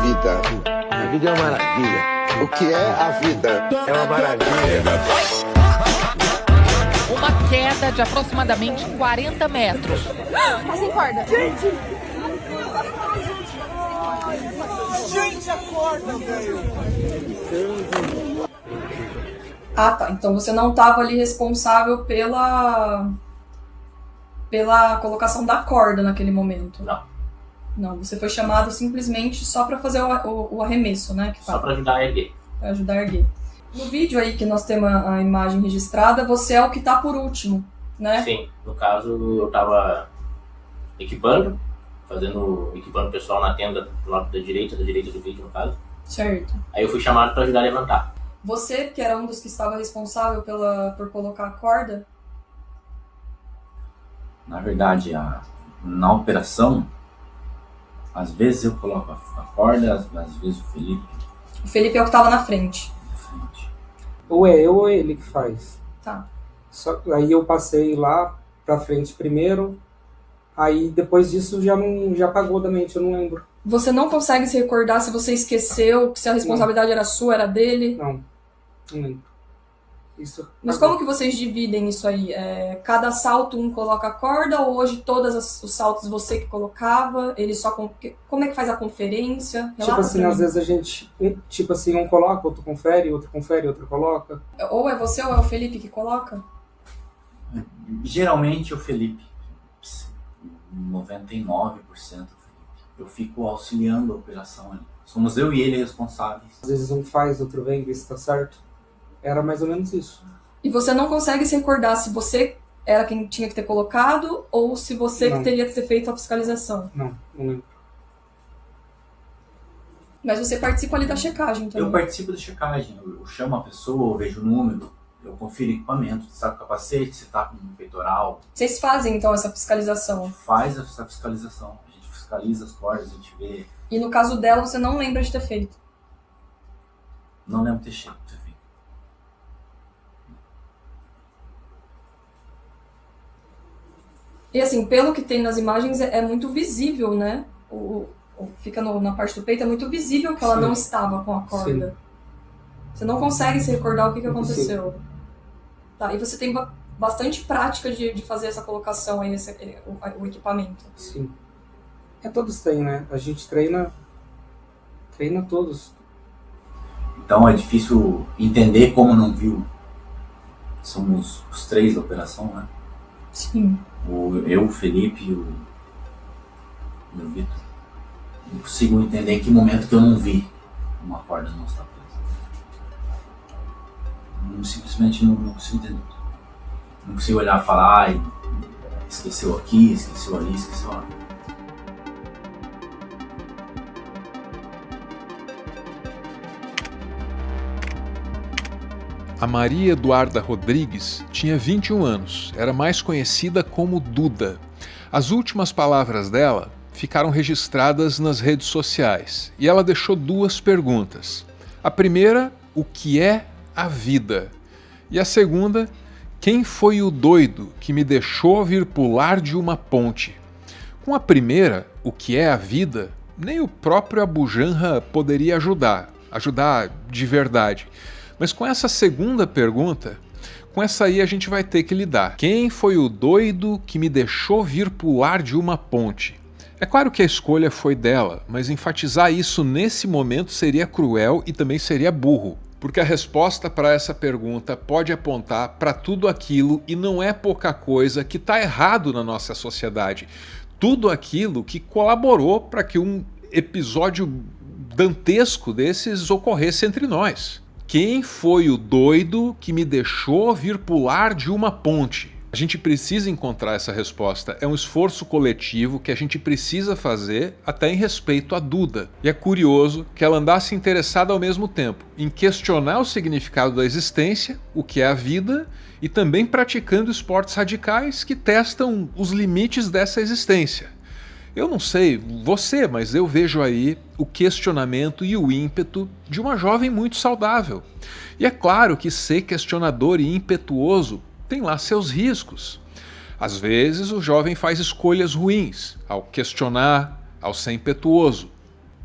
vida? A vida é uma maravilha. O que é a vida? É uma maravilha. Uma queda de aproximadamente 40 metros. Tá sem corda. Gente, acorda, velho! Ah, tá. Então você não estava ali responsável pela colocação da corda naquele momento. Não. Não, você foi chamado simplesmente só para fazer o arremesso, né? Que Só fala. pra ajudar a erguer. Pra ajudar a erguer. No vídeo aí que nós temos a imagem registrada, você é o que tá por último, né? Sim, no caso eu tava equipando o pessoal na tenda do lado da direita do vídeo no caso. Certo. Aí eu fui chamado pra ajudar a levantar. Você, que era um dos que estava responsável por colocar a corda? Na verdade, na operação, às vezes eu coloco a corda, às vezes o Felipe O Felipe é o que estava na frente. na frente. Ou é eu ou ele que faz. Tá. Aí eu passei lá pra frente primeiro, aí depois disso já apagou da mente, eu não lembro. Você não consegue se recordar se você esqueceu, se a responsabilidade era sua, era dele? Não lembro. Isso. Mas como que vocês dividem isso aí? Cada salto um coloca a corda ou hoje todos os saltos você que colocava? Ele só como é que faz a conferência? Tipo Relata assim, pra às mim. vezes a gente, um coloca, outro confere, outro coloca. Ou é você ou é o Felipe que coloca? Geralmente o Felipe, 99% o Felipe. Eu fico auxiliando a operação ali. Somos eu e ele responsáveis. Às vezes um faz, outro vem, vê se tá certo. Era mais ou menos isso. E você não consegue se recordar se você era quem tinha que ter colocado ou se você que Não. teria que ter feito a fiscalização. Não lembro. Mas você participa ali da checagem também. Eu participo da checagem, eu chamo a pessoa, eu vejo o número, eu confiro equipamento, se tá com capacete, se tá com peitoral. Vocês fazem então essa fiscalização. Faz essa fiscalização, a gente fiscaliza as cordas, a gente vê. E no caso dela você não lembra de ter feito. Não lembro ter feito. E assim, pelo que tem nas imagens, é muito visível, né? Fica na parte do peito, é muito visível que ela Sim. não estava com a corda. Sim. Você não consegue se recordar o que Não aconteceu. Tá, e você tem bastante prática de fazer essa colocação aí, o equipamento. Sim. Todos têm, né? A gente treina todos. Então é difícil entender como não viu. Somos os três da operação, né? Sim. Eu, o Felipe e o Vitor. Não consigo entender em que momento que eu não vi uma corda não estar presa. Simplesmente não consigo entender. Não consigo olhar e falar, ai, esqueceu aqui, esqueceu ali, esqueceu lá. A Maria Eduarda Rodrigues tinha 21 anos, era mais conhecida como Duda. As últimas palavras dela ficaram registradas nas redes sociais e ela deixou duas perguntas. A primeira, o que é a vida? E a segunda, quem foi o doido que me deixou vir pular de uma ponte? Com a primeira, o que é a vida, nem o próprio Abu Janra poderia ajudar de verdade. Mas com essa segunda pergunta, com essa aí a gente vai ter que lidar. Quem foi o doido que me deixou vir pular de uma ponte? É claro que a escolha foi dela, mas enfatizar isso nesse momento seria cruel e também seria burro. Porque a resposta para essa pergunta pode apontar para tudo aquilo, e não é pouca coisa, que está errado na nossa sociedade. Tudo aquilo que colaborou para que um episódio dantesco desses ocorresse entre nós. Quem foi o doido que me deixou vir pular de uma ponte? A gente precisa encontrar essa resposta. É um esforço coletivo que a gente precisa fazer até em respeito à Duda. E é curioso que ela andasse interessada ao mesmo tempo em questionar o significado da existência, o que é a vida, e também praticando esportes radicais que testam os limites dessa existência. Eu não sei você, mas eu vejo aí o questionamento e o ímpeto de uma jovem muito saudável. E é claro que ser questionador e impetuoso tem lá seus riscos. Às vezes o jovem faz escolhas ruins ao questionar, ao ser impetuoso.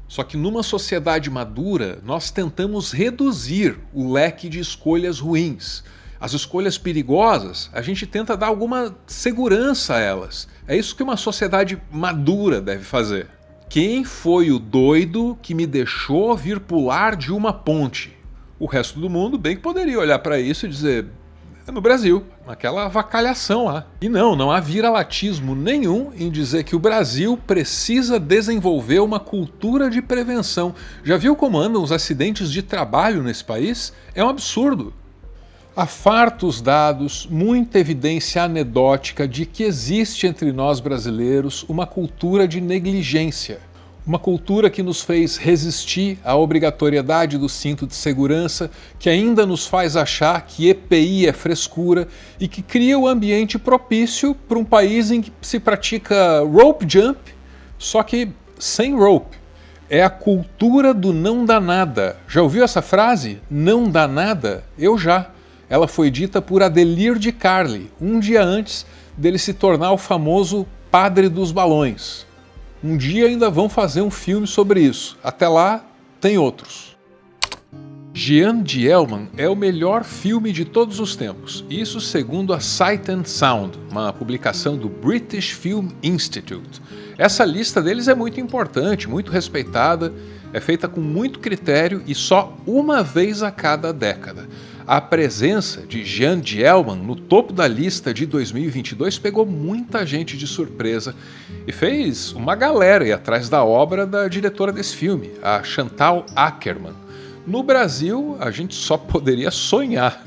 Só que numa sociedade madura, nós tentamos reduzir o leque de escolhas ruins. As escolhas perigosas, a gente tenta dar alguma segurança a elas. É isso que uma sociedade madura deve fazer. Quem foi o doido que me deixou vir pular de uma ponte? O resto do mundo bem que poderia olhar para isso e dizer: é no Brasil, naquela avacalhação lá. E não há viralatismo nenhum em dizer que o Brasil precisa desenvolver uma cultura de prevenção. Já viu como andam os acidentes de trabalho nesse país? É um absurdo. Há fartos dados, muita evidência anedótica de que existe entre nós brasileiros uma cultura de negligência. Uma cultura que nos fez resistir à obrigatoriedade do cinto de segurança, que ainda nos faz achar que EPI é frescura e que cria o ambiente propício para um país em que se pratica rope jump, só que sem rope. É a cultura do não dá nada. Já ouviu essa frase? Não dá nada? Eu já. Ela foi dita por Ademir de Carli, um dia antes dele se tornar o famoso padre dos balões. Um dia ainda vão fazer um filme sobre isso. Até lá, tem outros. Jean Dielman é o melhor filme de todos os tempos. Isso segundo a Sight and Sound, uma publicação do British Film Institute. Essa lista deles é muito importante, muito respeitada, é feita com muito critério e só uma vez a cada década. A presença de Jean Dielman no topo da lista de 2022 pegou muita gente de surpresa e fez uma galera ir atrás da obra da diretora desse filme, a Chantal Akerman. No Brasil, a gente só poderia sonhar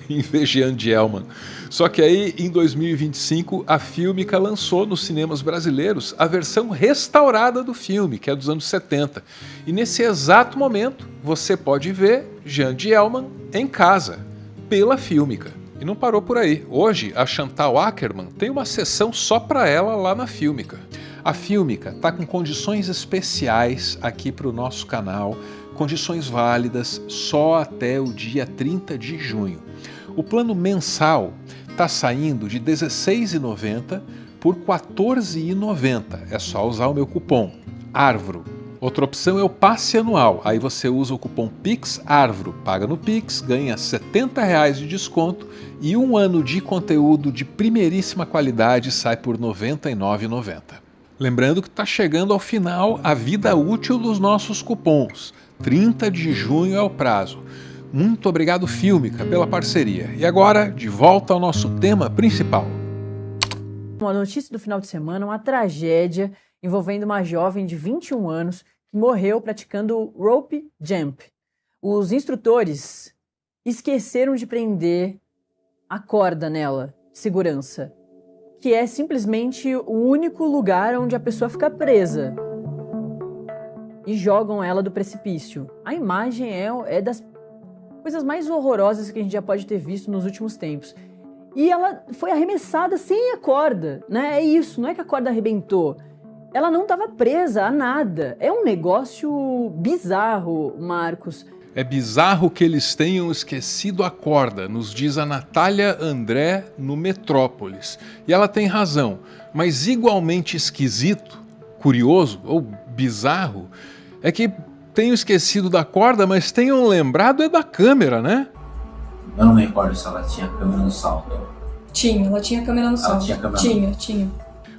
em ver Jean Dielman. Só que aí, em 2025, a Fílmica lançou nos cinemas brasileiros a versão restaurada do filme, que é dos anos 70. E nesse exato momento, você pode ver Jean Dielman em casa, pela Fílmica. E não parou por aí. Hoje, a Chantal Akerman tem uma sessão só para ela lá na Fílmica. A Fílmica está com condições especiais aqui para o nosso canal, condições válidas só até o dia 30 de junho. O plano mensal está saindo de R$ 16,90 por R$ 14,90. É só usar o meu cupom ARVRO. Outra opção é o passe anual. Aí você usa o cupom PIXARVRO, paga no Pix, ganha R$ 70 de desconto e um ano de conteúdo de primeiríssima qualidade sai por R$ 99,90. Lembrando que está chegando ao final a vida útil dos nossos cupons. 30 de junho é o prazo. Muito obrigado, Fílmica, pela parceria. E agora, de volta ao nosso tema principal. Uma notícia do final de semana, uma tragédia envolvendo uma jovem de 21 anos que morreu praticando rope jump. Os instrutores esqueceram de prender a corda nela, segurança, que é simplesmente o único lugar onde a pessoa fica presa. E jogam ela do precipício. A imagem é das coisas mais horrorosas que a gente já pode ter visto nos últimos tempos. E ela foi arremessada sem a corda, né? É isso, não é que a corda arrebentou. Ela não estava presa a nada. É um negócio bizarro, Marcos. É bizarro que eles tenham esquecido a corda, nos diz a Natália André no Metrópolis. E ela tem razão, mas igualmente esquisito, curioso ou bizarro é que tenham esquecido da corda, mas tenham lembrado é da câmera, né? Eu não me recordo se ela tinha câmera no salto. Ela tinha câmera no salto. Tinha.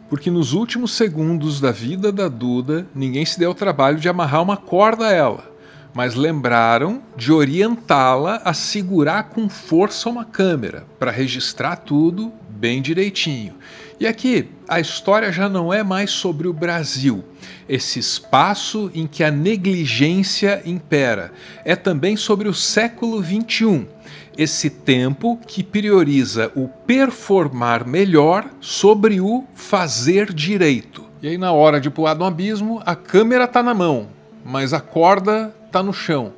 Porque nos últimos segundos da vida da Duda, ninguém se deu o trabalho de amarrar uma corda a ela, mas lembraram de orientá-la a segurar com força uma câmera, para registrar tudo bem direitinho. E aqui, a história já não é mais sobre o Brasil, esse espaço em que a negligência impera. É também sobre o século XXI, esse tempo que prioriza o performar melhor sobre o fazer direito. E aí, na hora de pular no abismo, a câmera está na mão, mas a corda está no chão.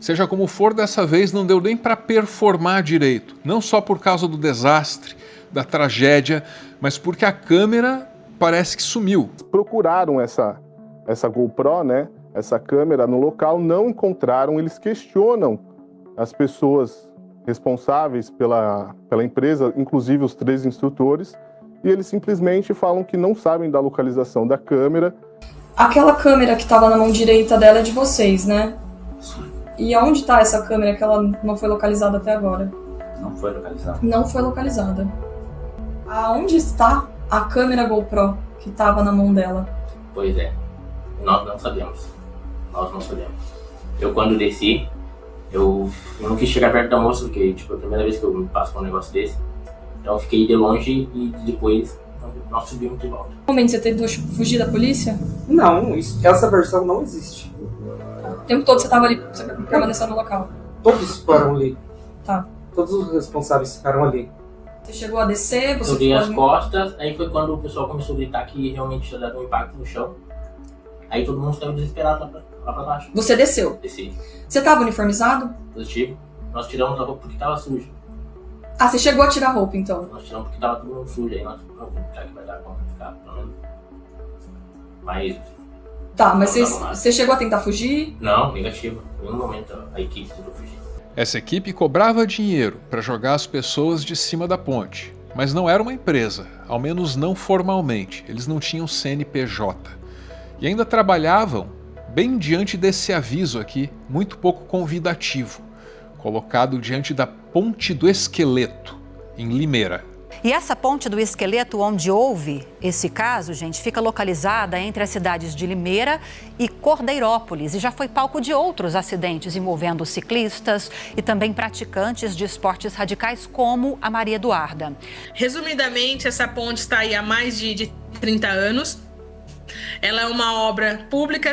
Seja como for, dessa vez não deu nem para performar direito, não só por causa do desastre, da tragédia, mas porque a câmera parece que sumiu. Procuraram essa GoPro, né? Essa câmera no local, não encontraram. Eles questionam as pessoas responsáveis pela empresa, inclusive os 3 instrutores, e eles simplesmente falam que não sabem da localização da câmera. Aquela câmera que tava na mão direita dela é de vocês, né? Sim. E aonde tá essa câmera que ela não foi localizada até agora? Não foi localizado. Não foi localizada. Aonde está a câmera GoPro que tava na mão dela? Pois é, nós não sabemos. Eu quando desci, eu não quis chegar perto da moça, porque tipo, é a primeira vez que eu me passo por um negócio desse. Então eu fiquei de longe e depois nós subimos de volta. No momento você tentou fugir da polícia? Não, essa versão não existe. O tempo todo você tava ali, você permaneceu no local? Todos ficaram ali. Tá. Todos os responsáveis ficaram ali. Você chegou a descer, você Eu dei as ficou... costas, aí foi quando o pessoal começou a gritar que realmente tinha dado um impacto no chão. Aí todo mundo saiu desesperado lá pra baixo. Você desceu? Desci. Você tava uniformizado? Positivo. Nós tiramos a roupa porque tava suja. Ah, você chegou a tirar a roupa então? Nós tiramos porque tava todo mundo sujo. Aí nós já que vai dar conta de ficar, pelo menos. Mas... Tá, mas você chegou a tentar fugir? Não, negativo. Em nenhum momento a equipe tentou fugir. Essa equipe cobrava dinheiro para jogar as pessoas de cima da ponte, mas não era uma empresa, ao menos não formalmente. Eles não tinham CNPJ. E ainda trabalhavam bem diante desse aviso aqui, muito pouco convidativo, colocado diante da Ponte do Esqueleto, em Limeira. E essa Ponte do Esqueleto, onde houve esse caso, gente, fica localizada entre as cidades de Limeira e Cordeirópolis e já foi palco de outros acidentes envolvendo ciclistas e também praticantes de esportes radicais como a Maria Eduarda. Resumidamente, essa ponte está aí há mais de 30 anos. Ela é uma obra pública,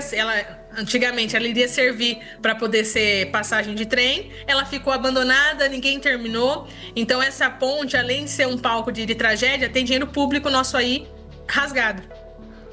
antigamente ela iria servir para poder ser passagem de trem, ela ficou abandonada, ninguém terminou, então essa ponte, além de ser um palco de tragédia, tem dinheiro público nosso aí rasgado.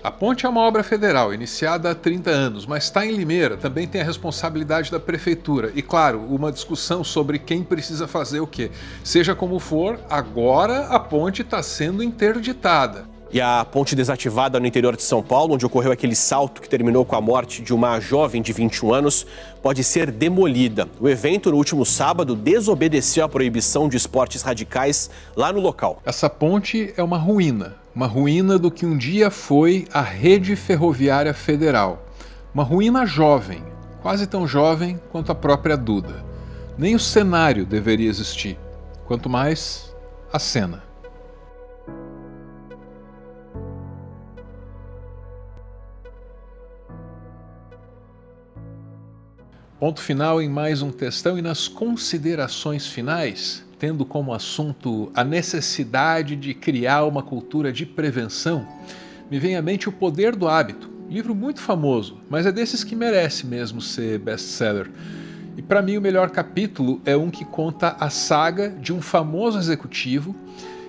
A ponte é uma obra federal, iniciada há 30 anos, mas está em Limeira, também tem a responsabilidade da prefeitura. E claro, uma discussão sobre quem precisa fazer o quê. Seja como for, agora a ponte está sendo interditada. E a ponte desativada no interior de São Paulo, onde ocorreu aquele salto que terminou com a morte de uma jovem de 21 anos, pode ser demolida. O evento, no último sábado, desobedeceu à proibição de esportes radicais lá no local. Essa ponte é uma ruína do que um dia foi a Rede Ferroviária Federal. Uma ruína jovem, quase tão jovem quanto a própria Duda. Nem o cenário deveria existir, quanto mais a cena. Ponto final em mais um textão e nas considerações finais, tendo como assunto a necessidade de criar uma cultura de prevenção, me vem à mente O Poder do Hábito, livro muito famoso, mas é desses que merece mesmo ser best-seller. E para mim o melhor capítulo é um que conta a saga de um famoso executivo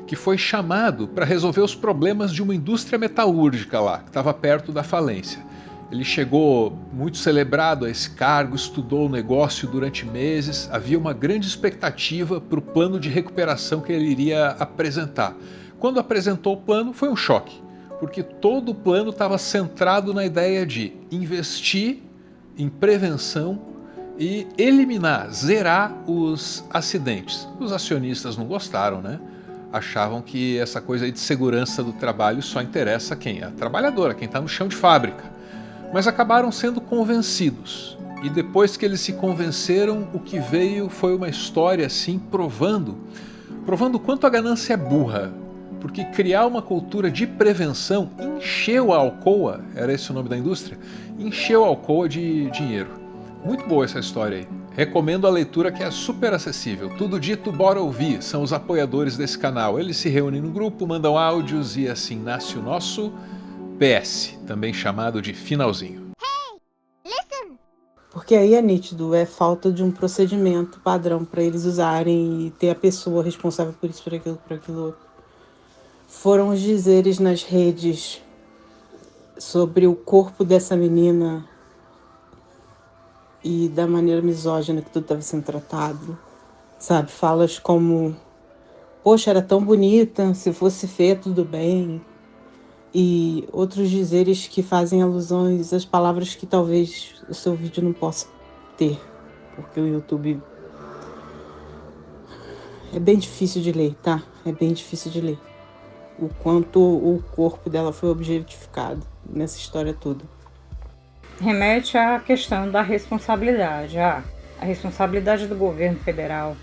que foi chamado para resolver os problemas de uma indústria metalúrgica lá, que estava perto da falência. Ele chegou muito celebrado a esse cargo, estudou o negócio durante meses, havia uma grande expectativa para o plano de recuperação que ele iria apresentar. Quando apresentou o plano, foi um choque, porque todo o plano estava centrado na ideia de investir em prevenção e eliminar, zerar os acidentes. Os acionistas não gostaram, né? Achavam que essa coisa aí de segurança do trabalho só interessa quem? A trabalhadora, quem está no chão de fábrica. Mas acabaram sendo convencidos. E depois que eles se convenceram, o que veio foi uma história assim, provando quanto a ganância é burra. Porque criar uma cultura de prevenção encheu a Alcoa, era esse o nome da indústria, encheu a Alcoa de dinheiro. Muito boa essa história aí. Recomendo a leitura, que é super acessível. Tudo dito, bora ouvir. São os apoiadores desse canal. Eles se reúnem no grupo, mandam áudios e assim nasce o nosso PS, também chamado de finalzinho. Porque aí é nítido, é falta de um procedimento padrão para eles usarem e ter a pessoa responsável por isso, por aquilo outro. Foram os dizeres nas redes sobre o corpo dessa menina e da maneira misógina que tudo estava sendo tratado, sabe? Falas como, poxa, era tão bonita, se fosse feia tudo bem. E outros dizeres que fazem alusões às palavras que talvez o seu vídeo não possa ter, porque o YouTube é bem difícil de ler, tá? É bem difícil de ler. O quanto o corpo dela foi objetificado nessa história toda. remete à questão da responsabilidade, a responsabilidade do governo federal,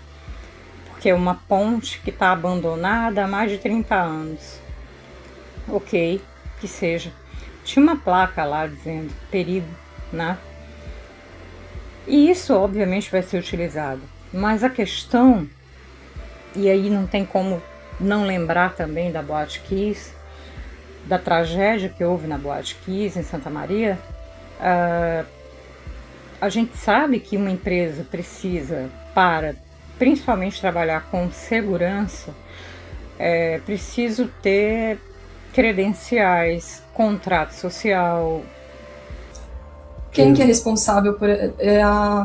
porque é uma ponte que está abandonada há mais de 30 anos. Ok, que seja. Tinha uma placa lá dizendo perigo, né? E isso obviamente vai ser utilizado, mas a questão, e aí não tem como não lembrar também da Boate Kiss, da tragédia que houve na Boate Kiss em Santa Maria. A gente sabe que uma empresa precisa, para principalmente trabalhar com segurança, preciso ter credenciais, contrato social. Quem que é responsável por...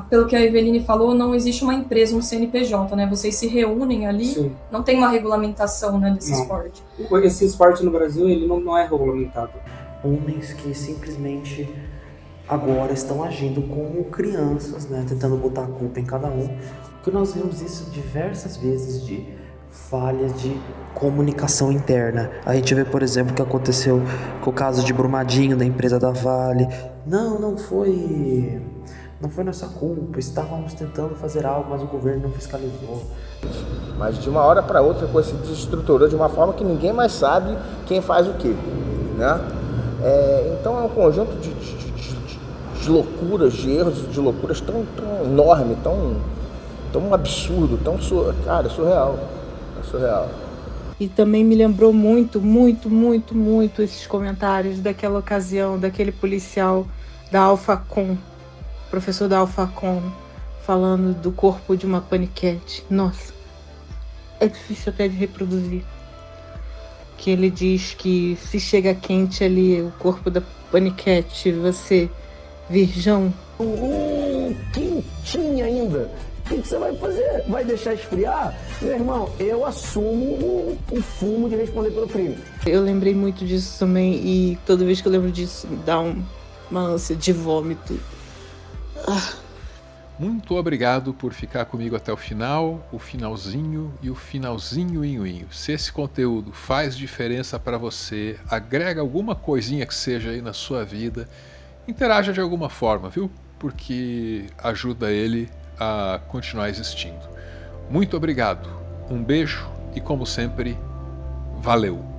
pelo que a Eveline falou, não existe uma empresa, um CNPJ, né? Vocês se reúnem ali, Sim. Não tem uma regulamentação, né, desse esporte. Esse esporte no Brasil, ele não é regulamentado. Homens que simplesmente agora estão agindo como crianças, né? Tentando botar a culpa em cada um. Porque nós vimos isso diversas vezes de falhas de comunicação interna. A gente vê, por exemplo, o que aconteceu com o caso de Brumadinho, da empresa da Vale. Não foi nossa culpa, estávamos tentando fazer algo, mas o governo não fiscalizou. Mas de uma hora para outra a coisa se desestruturou de uma forma que ninguém mais sabe quem faz o quê, né? Então é um conjunto de loucuras, de erros, de loucuras tão enorme, tão absurdo, cara, surreal. É surreal. E também me lembrou muito esses comentários daquela ocasião, daquele policial da Alfacom, professor da Alfacom, falando do corpo de uma paniquete. Nossa, é difícil até de reproduzir. Que ele diz que se chega quente ali o corpo da paniquete, você, virgão. Quentinho ainda. O que você vai fazer? Vai deixar esfriar? Meu irmão, eu assumo o fumo de responder pelo crime. Eu lembrei muito disso também e toda vez que eu lembro disso me dá uma ânsia de vômito. Muito obrigado por ficar comigo até o final, o finalzinho e o finalzinho. Se esse conteúdo faz diferença para você, agrega alguma coisinha que seja aí na sua vida, interaja de alguma forma, viu? Porque ajuda ele a continuar existindo. Muito obrigado, um beijo e, como sempre, valeu!